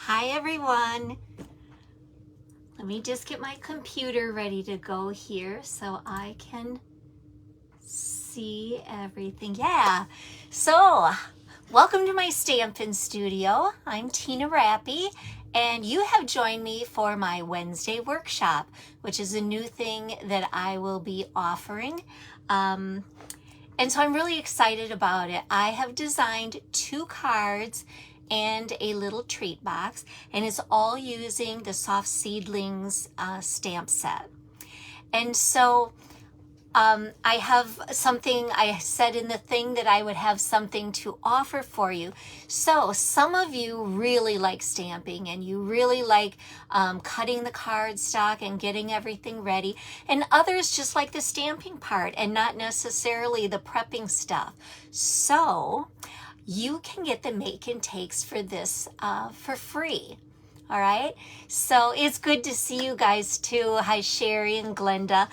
Hi everyone. Let me just get my computer ready to go here so I can see everything. Yeah. So, welcome to my Stampin' Studio. I'm Tina Rappy, and you have joined me for my Wednesday workshop, which is a new thing that I will be offering. And so I'm really excited about it. I have designed 2 cards and a little treat box, and it's all using the Soft Seedlings stamp set. And so I have something, I said in the thing that I would have something to offer for you. So some of you really like stamping and you really like cutting the cardstock and getting everything ready. And others just like the stamping part and not necessarily the prepping stuff. So you can get the make and takes for this for free. All right, so it's good to see you guys too. Hi, Sherry and Glenda.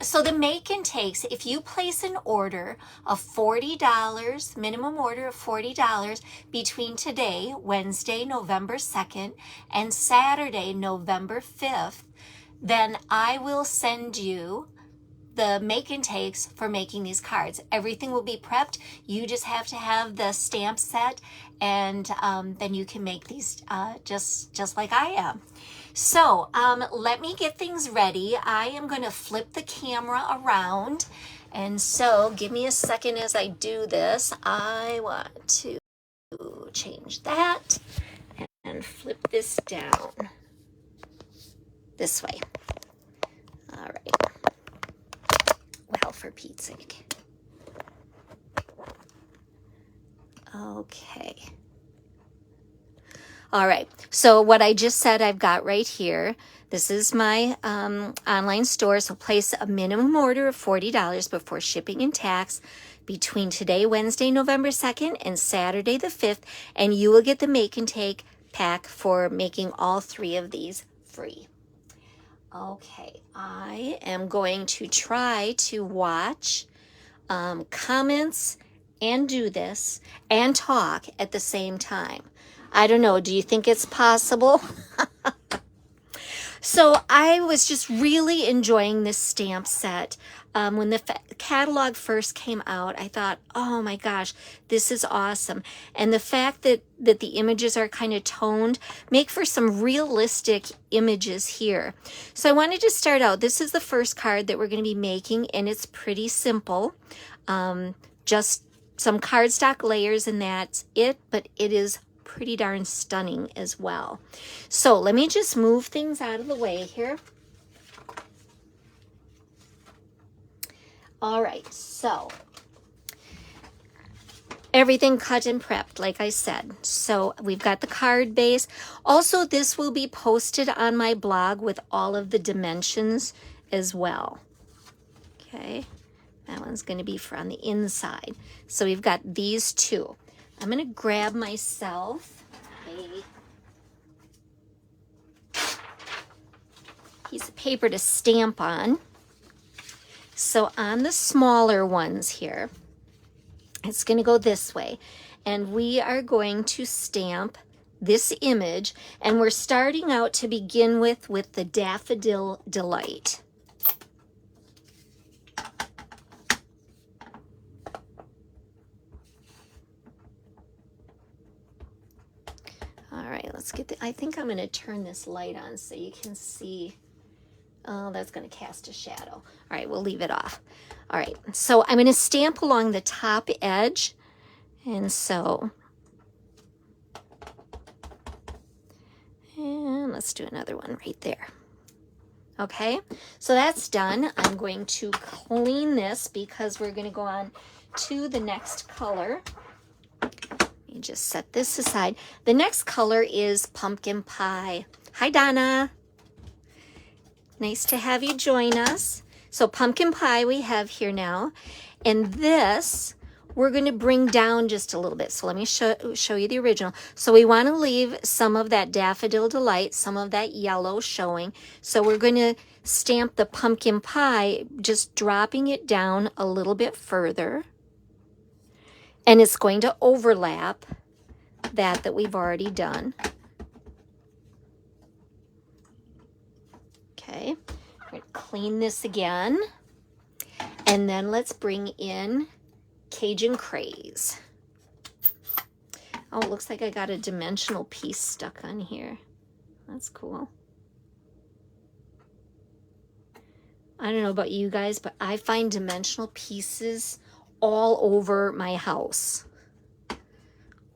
So the make and takes, if you place an order of $40, minimum order of $40 between today, Wednesday, November 2nd, and Saturday, November 5th, then I will send you the make and takes for making these cards. Everything will be prepped. You just have to have the stamp set, and then you can make these just like I am. So let me get things ready. I am going to flip the camera around, and so give me a second as I do this. I want to change that and flip this down this way. All right. Well, for Pete's sake. Okay. All right. So what I just said I've got right here, this is my online store. So place a minimum order of $40 before shipping and tax between today, Wednesday, November 2nd, and Saturday the 5th, and you will get the make and take pack for making all 3 of these free. Okay, I am going to try to watch comments and do this and talk at the same time. I don't know, do you think it's possible? So I was just really enjoying this stamp set. When the catalog first came out, I thought, oh my gosh, this is awesome. And the fact that the images are kind of toned make for some realistic images here. So I wanted to start out. This is the first card that we're going to be making, and it's pretty simple. Just some cardstock layers, and that's it, but it is pretty darn stunning as well. So let me just move things out of the way here. All right, so everything cut and prepped, like I said. So we've got the card base. Also, this will be posted on my blog with all of the dimensions as well. Okay, that one's going to be for on the inside. So we've got these 2. I'm going to grab myself a piece of paper to stamp on. So on the smaller ones here, it's going to go this way. And we are going to stamp this image. And we're starting out to begin with the Daffodil Delight. All right, let's get I think I'm going to turn this light on so you can see. Oh, that's going to cast a shadow. All right, we'll leave it off. All right, so I'm going to stamp along the top edge. And so, and let's do another one right there. Okay, so that's done. I'm going to clean this because we're going to go on to the next color. You just set this aside. The next color is Pumpkin Pie. Hi, Donna. Nice to have you join us. So Pumpkin Pie we have here now. And this, we're going to bring down just a little bit. So let me show you the original. So we want to leave some of that Daffodil Delight, some of that yellow showing. So we're going to stamp the Pumpkin Pie, just dropping it down a little bit further. And it's going to overlap that we've already done. Okay, we're going to clean this again. And then let's bring in Cajun Craze. Oh, it looks like I got a dimensional piece stuck on here. That's cool. I don't know about you guys, but I find dimensional pieces all over my house.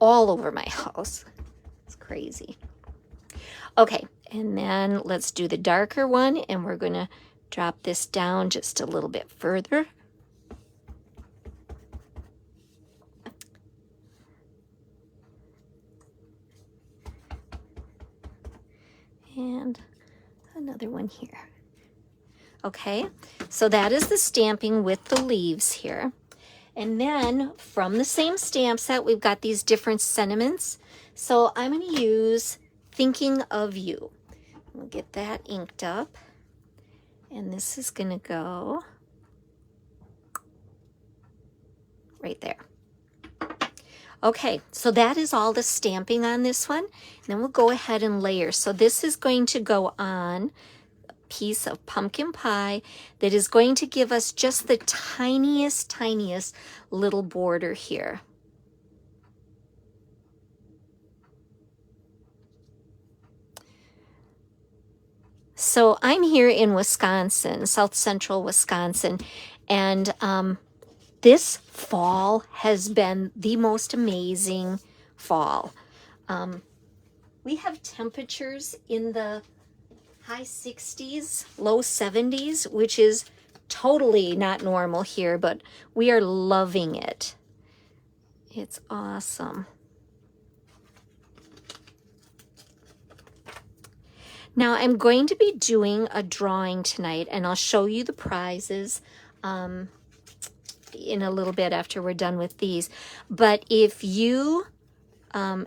All over my house. It's crazy. Okay, and then let's do the darker one, and we're going to drop this down just a little bit further. And another one here. Okay, so that is the stamping with the leaves here. And then from the same stamp set, we've got these different sentiments. So I'm going to use Thinking of You. We'll get that inked up. And this is going to go right there. Okay, so that is all the stamping on this one. And then we'll go ahead and layer. So this is going to go on a piece of pumpkin pie that is going to give us just the tiniest little border here. So I'm here in Wisconsin, South Central Wisconsin, and this fall has been the most amazing fall. We have temperatures in the high 60s, low 70s, which is totally not normal here, but we are loving it. It's awesome. Now I'm going to be doing a drawing tonight, and I'll show you the prizes in a little bit after we're done with these. But if you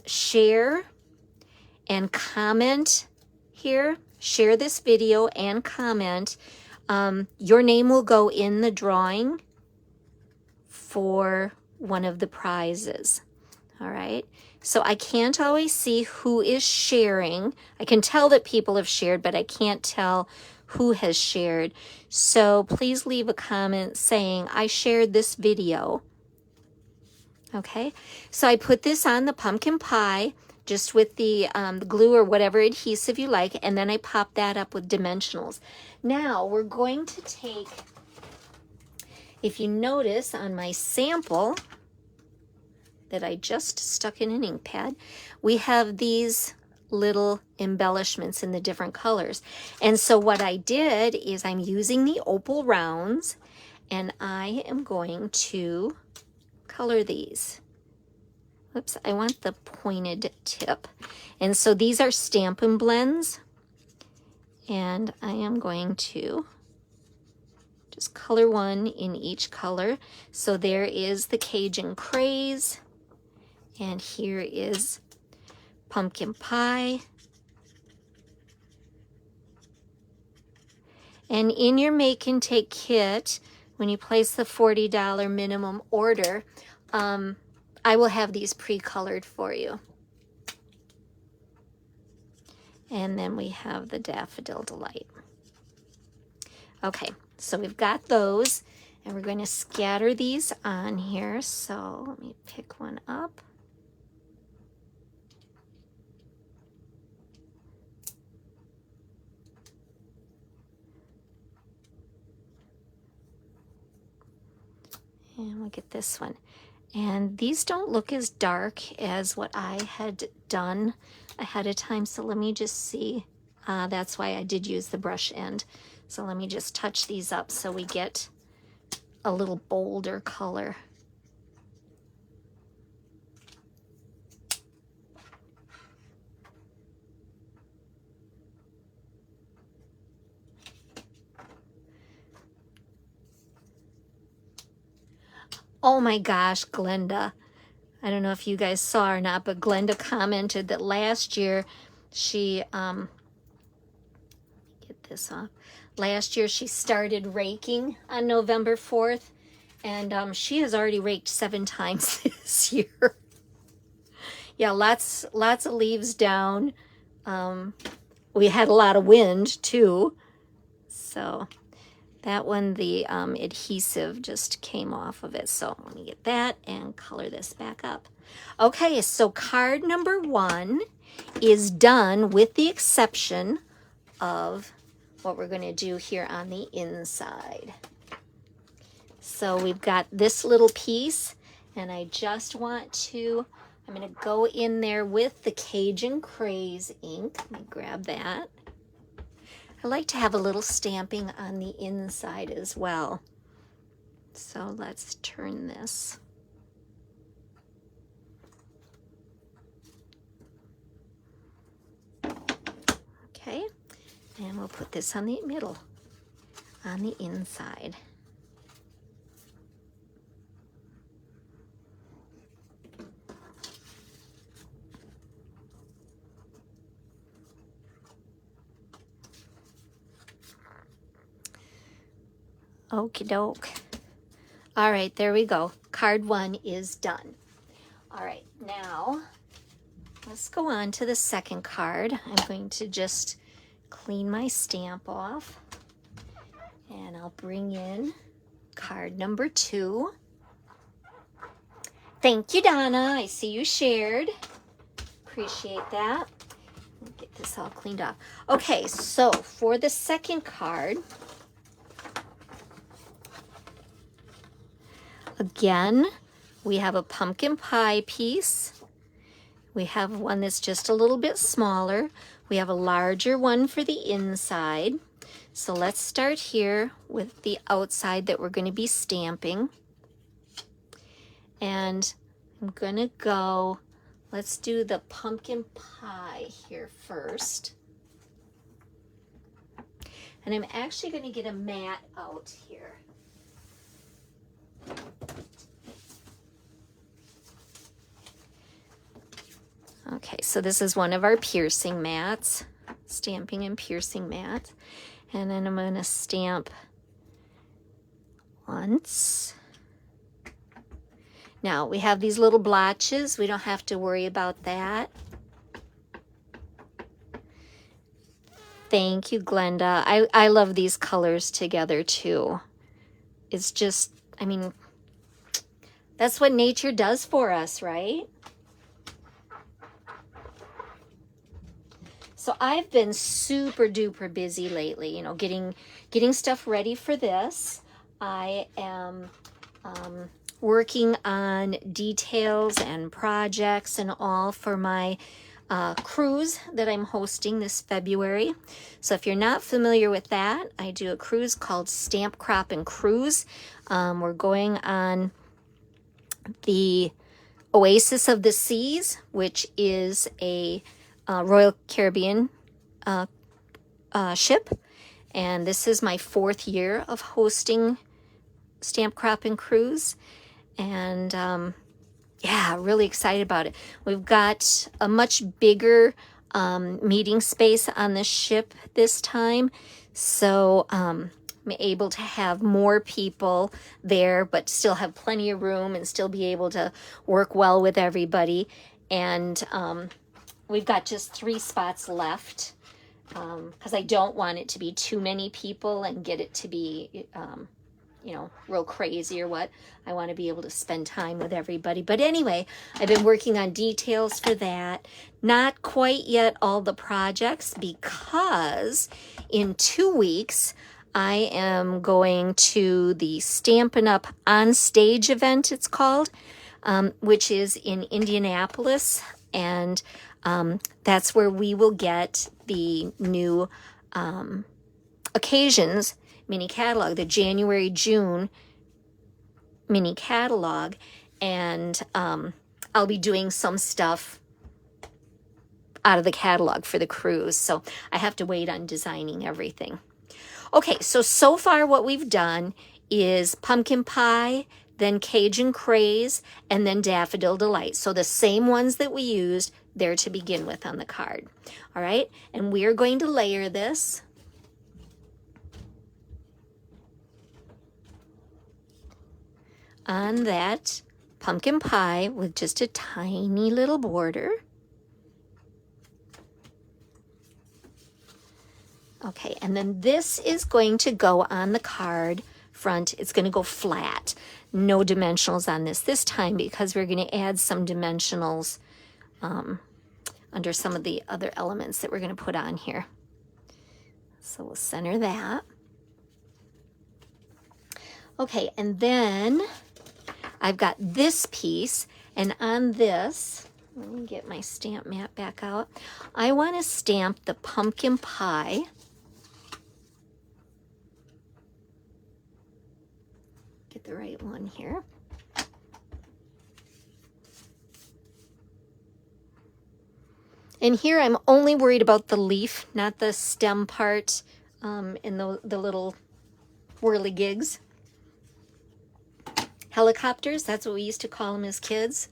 share and comment here, share this video and comment, your name will go in the drawing for one of the prizes. All right, so I can't always see who is sharing. I can tell that people have shared, but I can't tell who has shared. So please leave a comment saying, I shared this video. Okay, so I put this on the pumpkin pie just with the glue or whatever adhesive you like, and then I pop that up with dimensionals. Now we're going to take, if you notice on my sample that I just stuck in an ink pad, we have these little embellishments in the different colors. And so what I did is I'm using the opal rounds, and I am going to color these. Oops, I want the pointed tip. And so these are Stampin' Blends, and I am going to just color one in each color. So there is the Cajun Craze, and here is Pumpkin Pie. And in your Make and Take kit, when you place the $40 minimum order, I will have these pre-colored for you. And then we have the Daffodil Delight. Okay, so we've got those, and we're going to scatter these on here. So let me pick one up. And we'll get this one. And these don't look as dark as what I had done ahead of time. So let me just see. That's why I did use the brush end. So let me just touch these up so we get a little bolder color. Oh my gosh, Glenda. I don't know if you guys saw or not, but Glenda commented that last year she, get this off. Last year she started raking on November 4th, and she has already raked 7 times this year. Yeah, lots of leaves down. We had a lot of wind too. So that one, the adhesive just came off of it. So let me get that and color this back up. Okay, so card number 1 is done with the exception of what we're going to do here on the inside. So we've got this little piece, and I just want to, I'm going to go in there with the Cajun Craze ink. Let me grab that. I like to have a little stamping on the inside as well. So let's turn this. Okay, and we'll put this on the middle, on the inside. Okie doke. All right, there we go. Card 1 is done. All right, now let's go on to the second card. I'm going to just clean my stamp off, and I'll bring in card number 2. Thank you, Donna. I see you shared. Appreciate that. Get this all cleaned off. Okay, so for the second card, again, we have a pumpkin pie piece. We have one that's just a little bit smaller. We have a larger one for the inside. So let's start here with the outside that we're going to be stamping. And I'm going to go, let's do the pumpkin pie here first. And I'm actually going to get a mat out here. Okay, so this is one of our piercing mats, stamping and piercing mat. And then I'm going to stamp once. Now, we have these little blotches. We don't have to worry about that. Thank you, Glenda. I love these colors together, too. It's just, I mean, that's what nature does for us, right? So I've been super duper busy lately, you know, getting stuff ready for this. I am working on details and projects and all for my cruise that I'm hosting this February. So if you're not familiar with that, I do a cruise called Stamp, Crop, and Cruise. We're going on the Oasis of the Seas, which is a Royal Caribbean ship, and this is my 4th year of hosting Stamp, Crop, and Cruise, and yeah, really excited about it. We've got a much bigger meeting space on the ship this time, so I'm able to have more people there, but still have plenty of room and still be able to work well with everybody. And we've got just 3 spots left because I don't want it to be too many people and get it to be, you know, real crazy or what. I want to be able to spend time with everybody. But anyway, I've been working on details for that. Not quite yet all the projects, because in 2 weeks, I am going to the Stampin' Up! On Stage event, it's called, which is in Indianapolis. And that's where we will get the new Occasions mini catalog, the January-June mini catalog. And I'll be doing some stuff out of the catalog for the cruise. So I have to wait on designing everything. Okay, so far what we've done is Pumpkin Pie, then Cajun Craze, and then Daffodil Delight. So the same ones that we used there to begin with on the card. All right, and we are going to layer this. On that pumpkin pie with just a tiny little border. Okay, and then this is going to go on the card front. It's going to go flat. No dimensionals on this time because we're going to add some dimensionals under some of the other elements that we're going to put on here. So we'll center that. Okay, and then I've got this piece, and on this, let me get my stamp mat back out. I want to stamp the pumpkin pie. Get the right one here. And here I'm only worried about the leaf, not the stem part and the little whirligigs. Helicopters, that's what we used to call them as kids.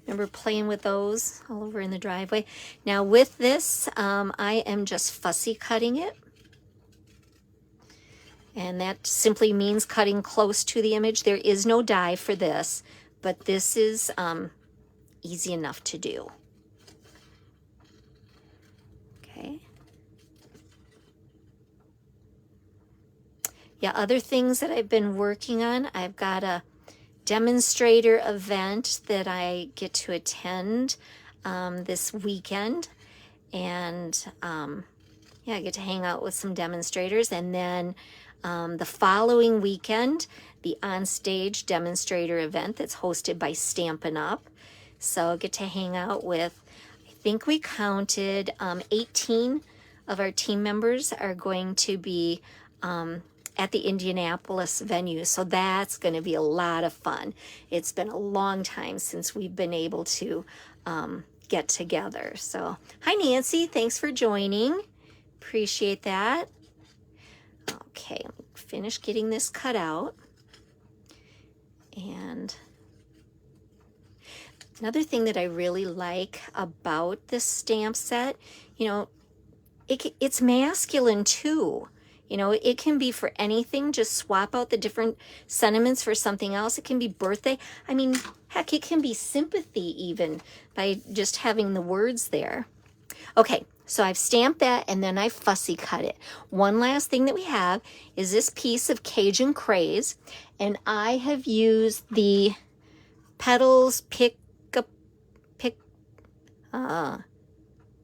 Remember playing with those all over in the driveway. Now with this, I am just fussy cutting it. And that simply means cutting close to the image. There is no die for this, but this is easy enough to do. Okay. Yeah, other things that I've been working on, I've got a demonstrator event that I get to attend this weekend. And yeah, I get to hang out with some demonstrators. And then the following weekend, the on-stage demonstrator event that's hosted by Stampin' Up. So I get to hang out with, I think we counted 18 of our team members are going to be at the Indianapolis venue. So that's going to be a lot of fun. It's been a long time since we've been able to get together. So hi Nancy, thanks for joining. Appreciate that. Okay, finish getting this cut out. And another thing that I really like about this stamp set, you know, it's masculine too. You know, it can be for anything. Just swap out the different sentiments for something else. It can be birthday. I mean, heck, it can be sympathy even by just having the words there. Okay, so I've stamped that and then I fussy cut it. One last thing that we have is this piece of Cajun Craze, and I have used the Petals Pick a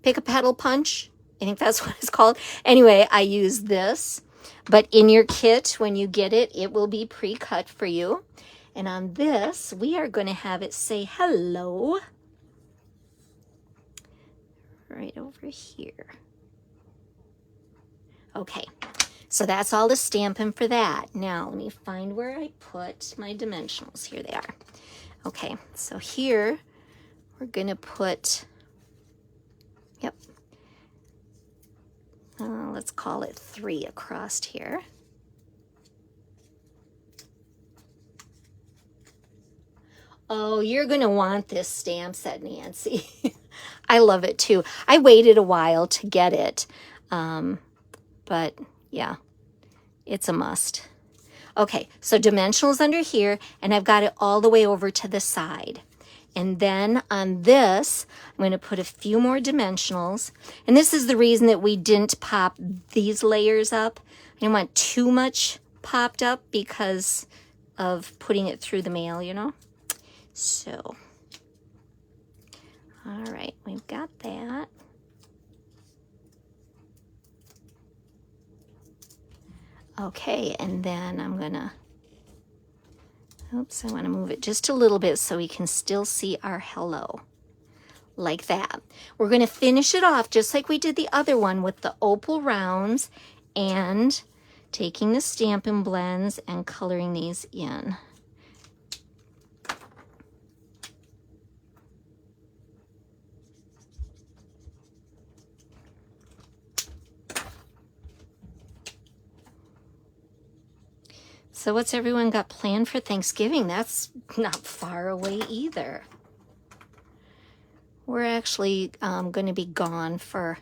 Petal Punch. I think that's what it's called. Anyway, I use this, but in your kit, when you get it, it will be pre-cut for you. And on this, we are going to have it say hello right over here. Okay, so that's all the stamping for that. Now, let me find where I put my dimensionals. Here they are. Okay, so here, we're going to put, yep, let's call it 3 across here. Oh, you're going to want this stamp set, Nancy. I love it too. I waited a while to get it, but yeah, it's a must. Okay, so dimensionals under here, and I've got it all the way over to the side. And then on this, I'm going to put a few more dimensionals. And this is the reason that we didn't pop these layers up. I didn't want too much popped up because of putting it through the mail, you know. So, all right, we've got that. Okay, and then I'm gonna, oops, I want to move it just a little bit so we can still see our hello, like that. We're going to finish it off just like we did the other one with the opal rounds and taking the Stampin' Blends and coloring these in. So what's everyone got planned for Thanksgiving? That's not far away either. We're actually going to be gone for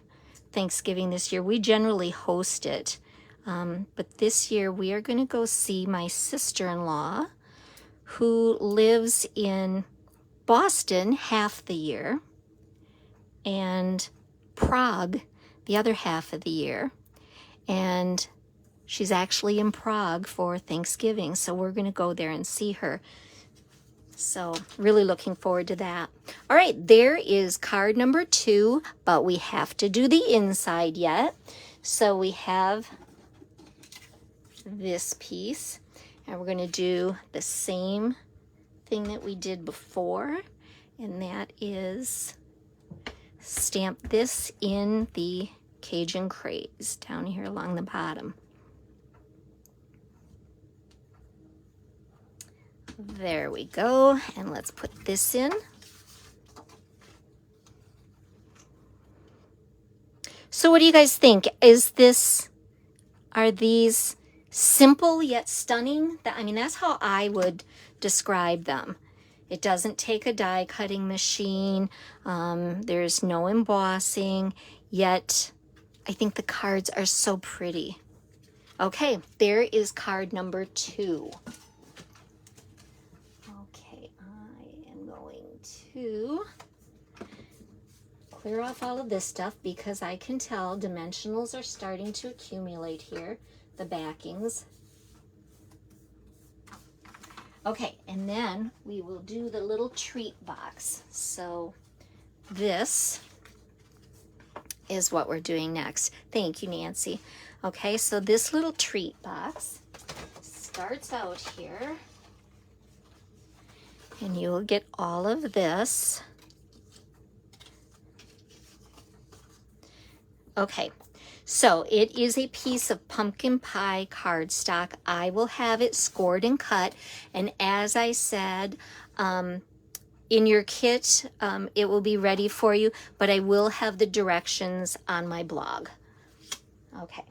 Thanksgiving this year. We generally host it, but this year we are going to go see my sister-in-law who lives in Boston half the year and Prague the other half of the year. And she's actually in Prague for Thanksgiving, so we're going to go there and see her. So really looking forward to that. All right, there is card number 2, but we have to do the inside yet. So we have this piece, and we're going to do the same thing that we did before, and that is stamp this in the Cajun Craze down here along the bottom. There we go, and let's put this in. So what do you guys think? Are these simple yet stunning? I mean, that's how I would describe them. It doesn't take a die cutting machine. There's no embossing, yet I think the cards are so pretty. Okay, there is card number 2. Okay, I am going to clear off all of this stuff because I can tell dimensionals are starting to accumulate here, the backings. Okay, and then we will do the little treat box. So this is what we're doing next. Thank you, Nancy. Okay, so this little treat box starts out here, and you will get all of this. Okay, so it is a piece of pumpkin pie cardstock. I will have it scored and cut, and as I said, in your kit, it will be ready for you, but I will have the directions on my blog. Okay,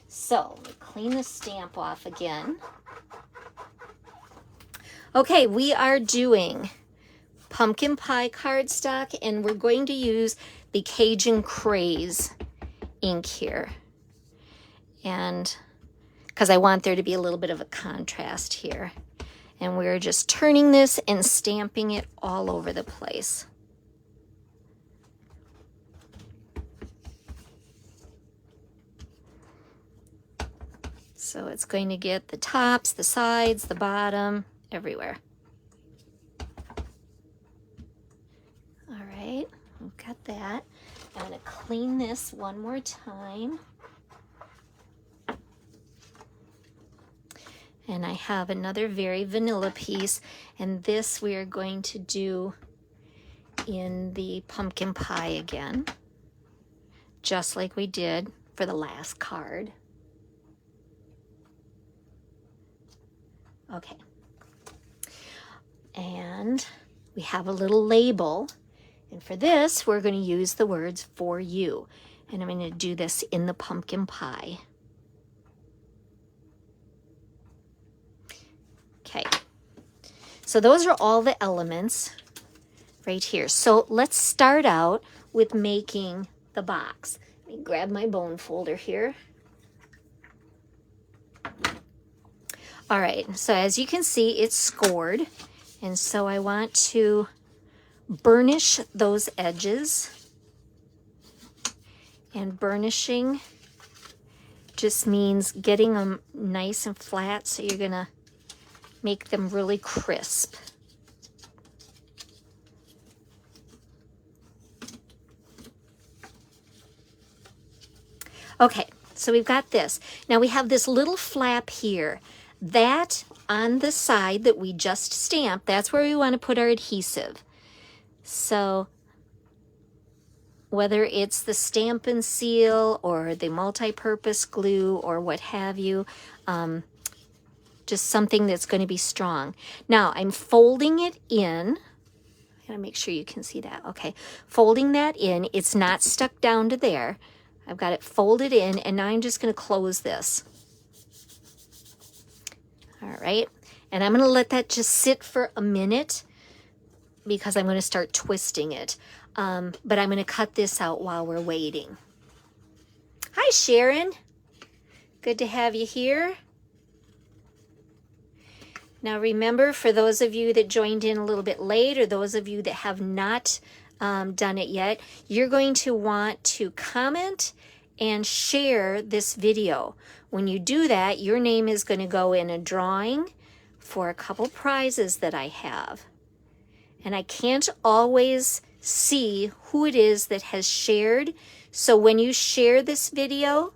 so let me clean the stamp off again. Okay, we are doing pumpkin pie cardstock, and we're going to use the Cajun Craze ink here, and because I want there to be a little bit of a contrast here, and we're just turning this and stamping it all over the place. So it's going to get the tops, the sides, the bottom, everywhere. All right, we've got that. I'm going to clean this one more time. And I have another very vanilla piece, and this we are going to do in the pumpkin pie again, just like we did for the last card. Okay. And we have a little label. And for this, we're going to use the words "for you." And I'm going to do this in the pumpkin pie. Okay. So those are all the elements right here. So let's start out with making the box. Let me grab my bone folder here. All right. So as you can see, it's scored. And so I want to burnish those edges, and burnishing just means getting them nice and flat, so you're gonna make them really crisp. Okay, so we've got this. Now we have this little flap here. That on the side that we just stamped, that's where we want to put our adhesive. So whether it's the Stampin' Seal or the multi-purpose glue or what have you, just something that's going to be strong. Now I'm folding it in. I gotta make sure you can see that. Okay, folding that in. It's not stuck down to there. I've got it folded in, and now I'm just going to close this. All right, and I'm going to let that just sit for a minute because I'm going to start twisting it. But I'm going to cut this out while we're waiting. Hi, Sharon. Good to have you here. Now remember, for those of you that joined in a little bit late, or those of you that have not done it yet, you're going to want to comment and share this video. When you do that, your name is going to go in a drawing for a couple prizes that I have. And I can't always see who it is that has shared. So when you share this video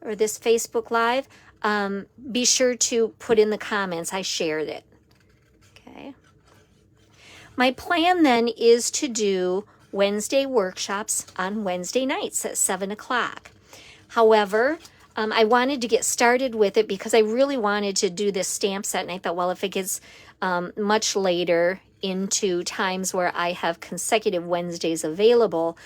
or this Facebook Live, be sure to put in the comments, I shared it. Okay. My plan then is to do Wednesday workshops on Wednesday nights at 7 o'clock. However, I wanted to get started with it because I really wanted to do this stamp set, and I thought, well, if it gets much later into times where I have consecutive Wednesdays available,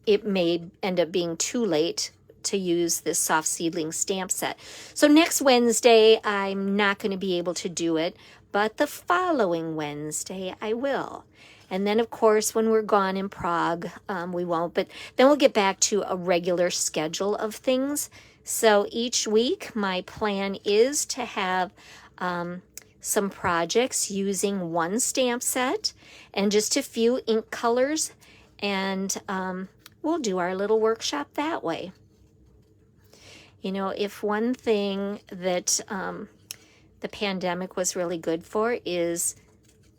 it may end up being too late to use this soft seedling stamp set. So next Wednesday, I'm not going to be able to do it, but the following Wednesday, I will. And then, of course, when we're gone in Prague, we won't. But then we'll get back to a regular schedule of things. So each week, my plan is to have some projects using one stamp set and just a few ink colors. And we'll do our little workshop that way. You know, if one thing that the pandemic was really good for is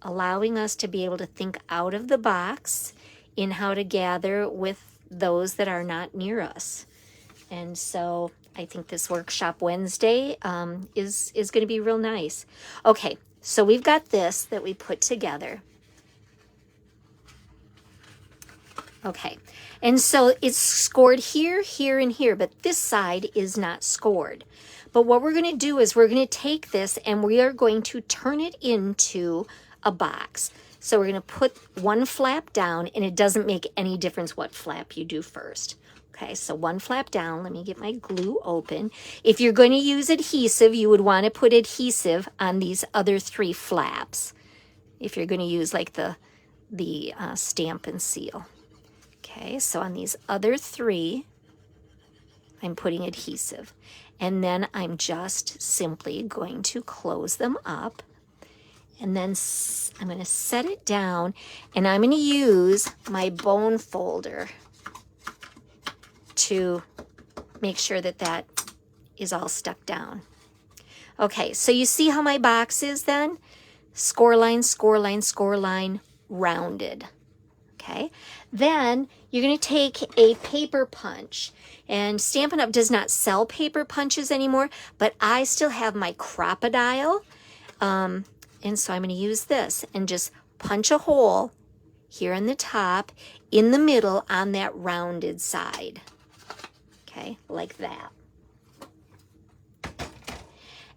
allowing us to be able to think out of the box in how to gather with those that are not near us. And so I think this workshop Wednesday is going to be real nice. Okay, so we've got this that we put together. Okay, and so it's scored here, here, and here, but this side is not scored. But what we're going to do is we're going to take this and we are going to turn it into a box. So we're going to put one flap down, and it doesn't make any difference what flap you do first. Okay, so one flap down. Let me get my glue open. If you're going to use adhesive, you would want to put adhesive on these other three flaps. If you're going to use like the stamp and seal. Okay, so on these other three, I'm putting adhesive. And then I'm just simply going to close them up. And then I'm going to set it down, and I'm going to use my bone folder to make sure that that is all stuck down. Okay, so you see how my box is then? Score line, score line, score line, rounded. Okay, then you're going to take a paper punch, and Stampin' Up! Does not sell paper punches anymore, but I still have my Crocodile, and so I'm going to use this and just punch a hole here in the top, in the middle, on that rounded side. Okay, like that.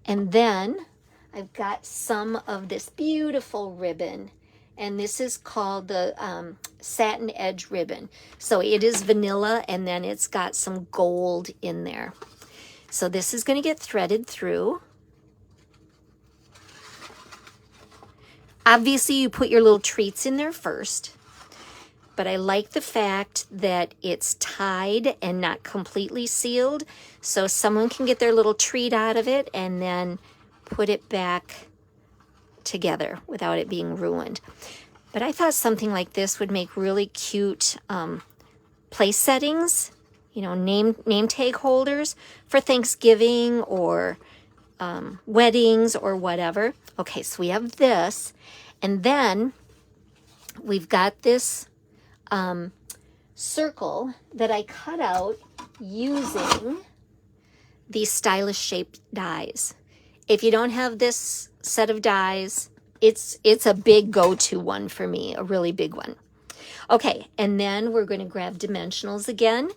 And then I've got some of this beautiful ribbon, and this is called the satin edge ribbon. So it is vanilla, and then it's got some gold in there. So this is going to get threaded through. Obviously, you put your little treats in there first, but I like the fact that it's tied and not completely sealed, so someone can get their little treat out of it and then put it back together without it being ruined. But I thought something like this would make really cute place settings, you know, name tag holders for Thanksgiving or weddings or whatever. Okay, so we have this, and then we've got this circle that I cut out using these stylish shaped dies. If you don't have this set of dies, it's a big go-to one for me, a really big one. Okay, and then we're going to grab dimensionals again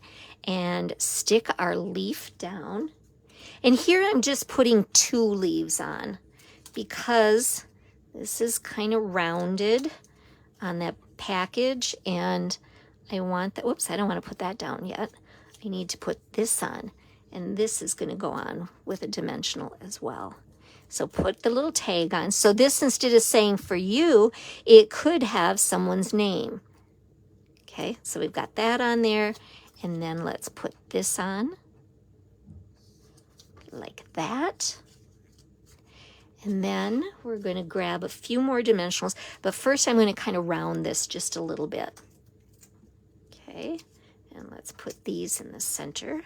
and stick our leaf down. And here I'm just putting 2 leaves on because this is kind of rounded on that package, and I want that, whoops, I don't want to put that down yet. I need to put this on, and this is going to go on with a dimensional as well. So put the little tag on. So this, instead of saying for you, it could have someone's name. Okay, so we've got that on there, and then let's put this on like that. And then we're going to grab a few more dimensionals, but first I'm going to kind of round this just a little bit. Okay, and then let's put these in the center.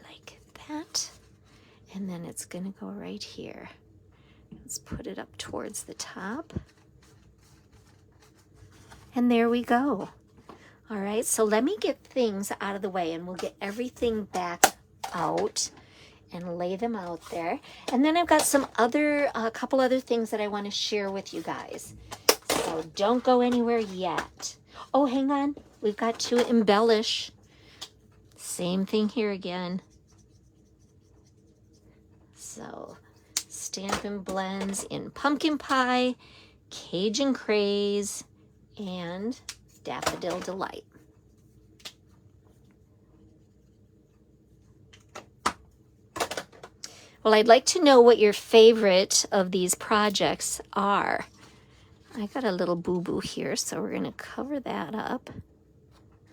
Like that. And then it's going to go right here. Let's put it up towards the top. And there we go. All right, so let me get things out of the way and we'll get everything back out and lay them out there. And then I've got a couple other things that I want to share with you guys. So don't go anywhere yet. Oh, hang on. We've got to embellish. Same thing here again. So Stampin' Blends in Pumpkin Pie, Cajun Craze, and Daffodil Delight. Well, I'd like to know what your favorite of these projects are. I got a little boo-boo here, so we're going to cover that up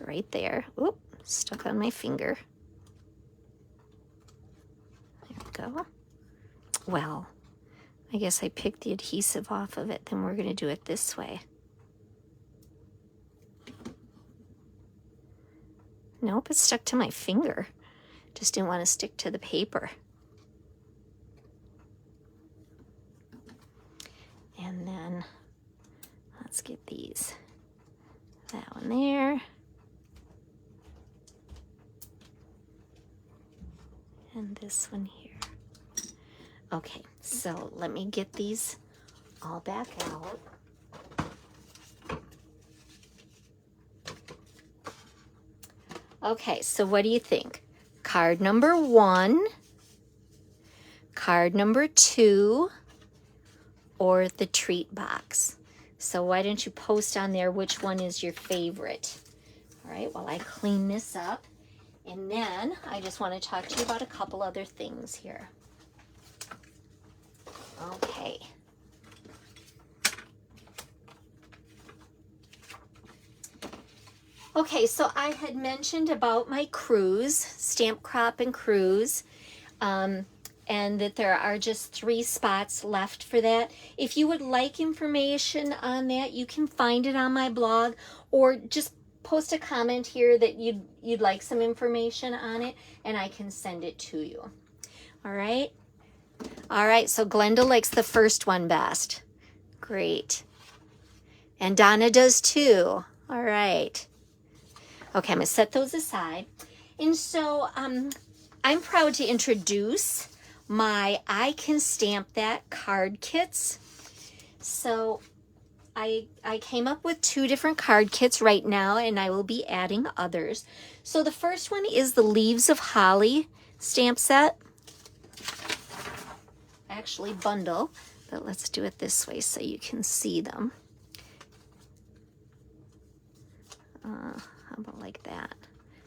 right there. Oop, stuck on my finger. There we go. Well, I guess I picked the adhesive off of it. Then we're going to do it this way. Nope, it's stuck to my finger. Just didn't want to stick to the paper. And then let's get these. That one there. And this one here. Okay, so let me get these all back out. Okay, so what do you think? Card number 1, card number 2, or the treat box? So why don't you post on there which one is your favorite? All right, while I clean this up. And then I just want to talk to you about a couple other things here. Okay. Okay, so I had mentioned about my cruise, Stamp Crop and Cruise, and that there are just 3 spots left for that. If you would like information on that, you can find it on my blog, or just post a comment here that you'd like some information on it, and I can send it to you. All right? All right, so Glenda likes the first one best. Great. And Donna does too. All right. Okay, I'm going to set those aside. And so I'm proud to introduce my I Can Stamp That card kits. So I came up with 2 different card kits right now, and I will be adding others. So the first one is the Leaves of Holly stamp set. Actually bundle, but let's do it this way so you can see them. How about like that?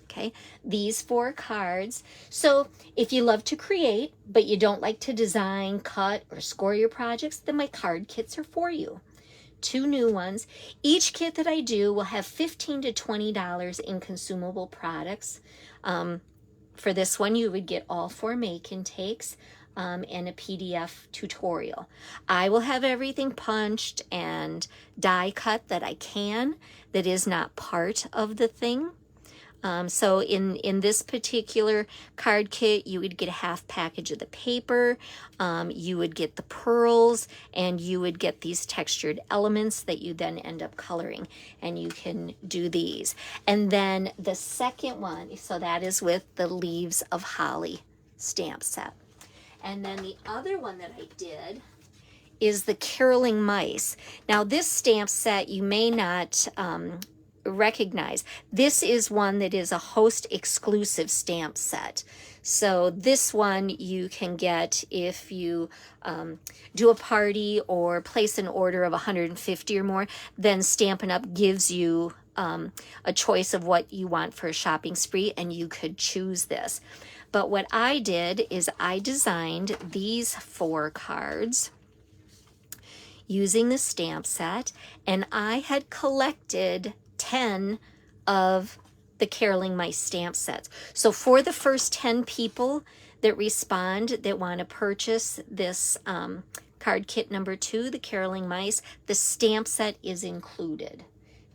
Okay, these 4 cards. So if you love to create, but you don't like to design, cut, or score your projects, then my card kits are for you. 2 new ones. Each kit that I do will have $15 to $20 in consumable products. For this one, you would get all 4 make and takes and a PDF tutorial. I will have everything punched and die cut that I can, that is not part of the thing. So in this particular card kit, you would get a half package of the paper, you would get the pearls, and you would get these textured elements that you then end up coloring, and you can do these. And then the second one, so that is with the Leaves of Holly stamp set. And then the other one that I did is the Caroling Mice. Now this stamp set you may not recognize. This is one that is a host exclusive stamp set. So this one you can get if you do a party or place an order of 150 or more. Then Stampin' Up! Gives you a choice of what you want for a shopping spree, and you could choose this. But what I did is I designed these 4 cards using the stamp set, and I had collected 10 of the Caroling Mice stamp sets. So for the first 10 people that respond that want to purchase this card kit number 2, the Caroling Mice. The stamp set is included.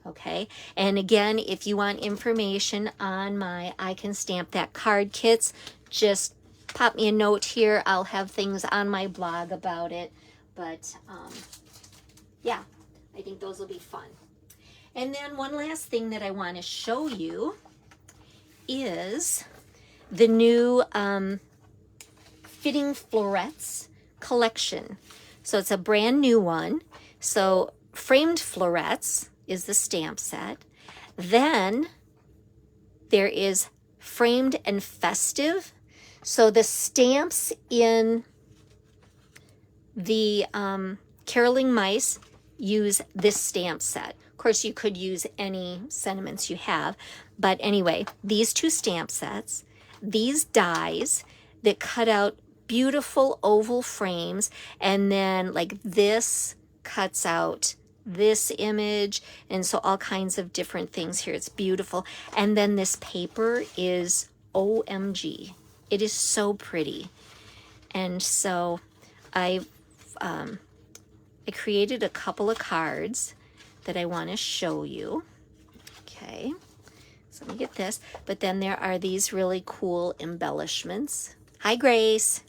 Okay, and again, if you want information on my I Can Stamp That card kits, just pop me a note here. I'll have things on my blog about it. But yeah, I think those will be fun. And then one last thing that I want to show you is the new Fitting Florets collection. So it's a brand new one. So framed florets is the stamp set. Then there is framed and festive. So the stamps in the Caroling Mice use this stamp set. Of course, you could use any sentiments you have. But anyway, these 2 stamp sets, these dies that cut out beautiful oval frames, and then like this cuts out this image, and so all kinds of different things here. It's beautiful. And then this paper is OMG. It is so pretty. And so I created a couple of cards that I want to show you. Okay, so let me get this. But then there are these really cool embellishments. Hi, Grace.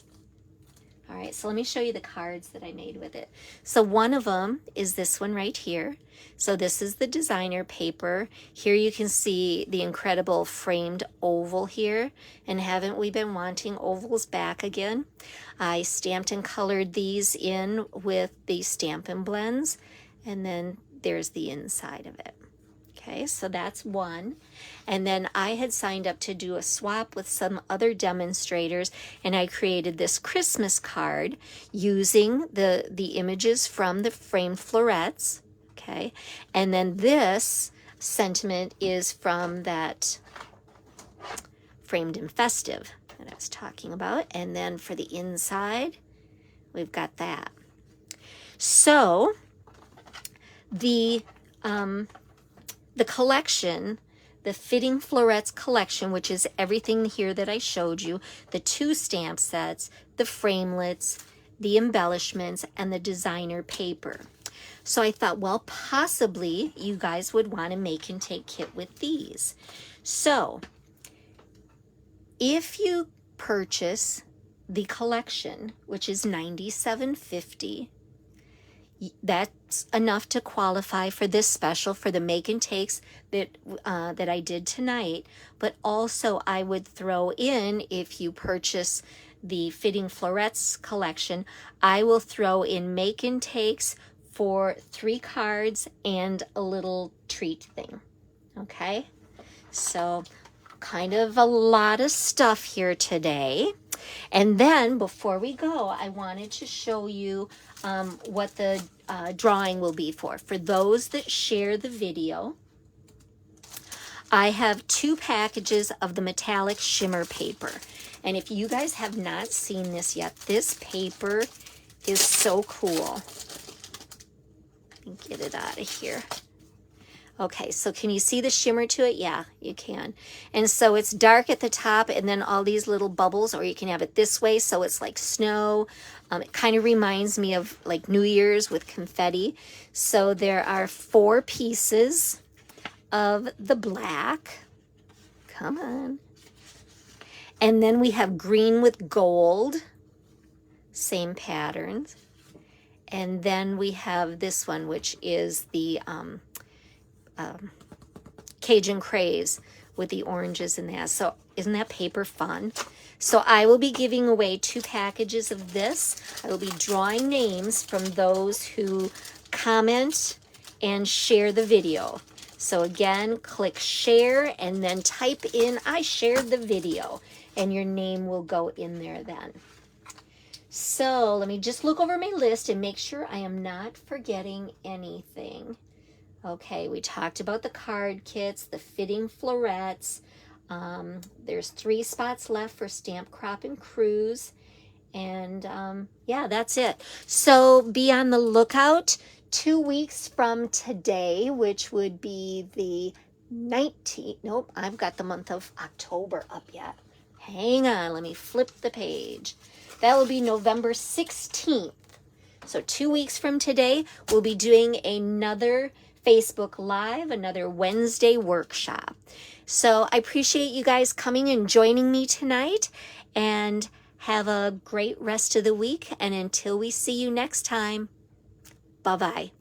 All right, so let me show you the cards that I made with it. So one of them is this one right here. So this is the designer paper. Here you can see the incredible framed oval here. And haven't we been wanting ovals back again? I stamped and colored these in with the Stampin' Blends. And then there's the inside of it. Okay, so that's one. And then I had signed up to do a swap with some other demonstrators, and I created this Christmas card using the images from the framed florets. Okay, and then this sentiment is from that framed and festive that I was talking about. And then for the inside, we've got that. So the collection, the Fitting Florets collection, which is everything here that I showed you, the 2 stamp sets, the framelits, the embellishments, and the designer paper. So I thought, well, possibly you guys would want to make and take kit with these. So if you purchase the collection, which is $97.50, that's enough to qualify for this special, for the make and takes that I did tonight. But also I would throw in, if you purchase the Fitting Florets collection, I will throw in make and takes for 3 cards and a little treat thing. Okay, so kind of a lot of stuff here today. And then before we go, I wanted to show you what the drawing will be for. For those that share the video, I have 2 packages of the metallic shimmer paper. And if you guys have not seen this yet, this paper is so cool. Let me get it out of here. Okay, so can you see the shimmer to it? Yeah, you can. And so it's dark at the top and then all these little bubbles, or you can have it this way so it's like snow. It kind of reminds me of like New Year's with confetti. So there are 4 pieces of the black. Come on. And then we have green with gold. Same patterns. And then we have this one, which is the Cajun Craze with the oranges in that. So isn't that paper fun? So I will be giving away 2 packages of this. I will be drawing names from those who comment and share the video. So again, click share and then type in I shared the video, and your name will go in there then. So let me just look over my list and make sure I am not forgetting anything. Okay, we talked about the card kits, the Fitting Florets. There's 3 spots left for Stamp Crop and Cruise. And yeah, that's it. So be on the lookout 2 weeks from today, which would be the 19th. Nope, I've got the month of October up yet. Hang on, let me flip the page. That will be November 16th. So 2 weeks from today, we'll be doing another Facebook Live, another Wednesday workshop. So I appreciate you guys coming and joining me tonight, and have a great rest of the week. And until we see you next time, bye-bye.